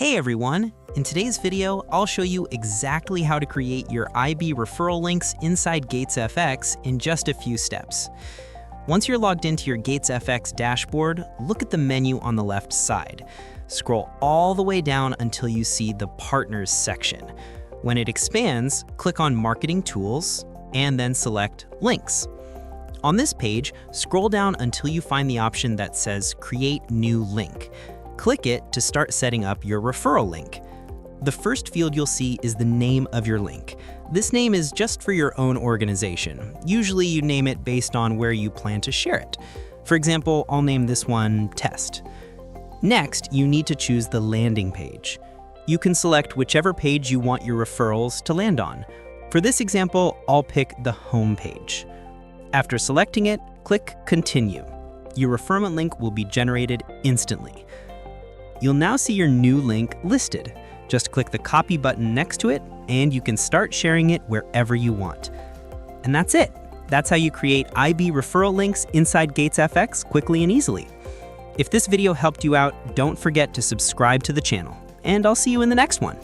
Hey everyone! In today's video, I'll show you exactly how to create your IB referral links inside GatesFX in just a few steps. Once you're logged into your GatesFX dashboard, look at the menu on the left side. Scroll all the way down until you see the Partners section. When it expands, click on Marketing Tools, and then select Links. On this page, scroll down until you find the option that says Create New Link. Click it to start setting up your referral link. The first field you'll see is the name of your link. This name is just for your own organization. Usually you name it based on where you plan to share it. For example, I'll name this one Test. Next, you need to choose the landing page. You can select whichever page you want your referrals to land on. For this example, I'll pick the home page. After selecting it, click Continue. Your referral link will be generated instantly. You'll now see your new link listed. Just click the copy button next to it, and you can start sharing it wherever you want. And that's it. That's how you create IB referral links inside GatesFX quickly and easily. If this video helped you out, don't forget to subscribe to the channel, and I'll see you in the next one.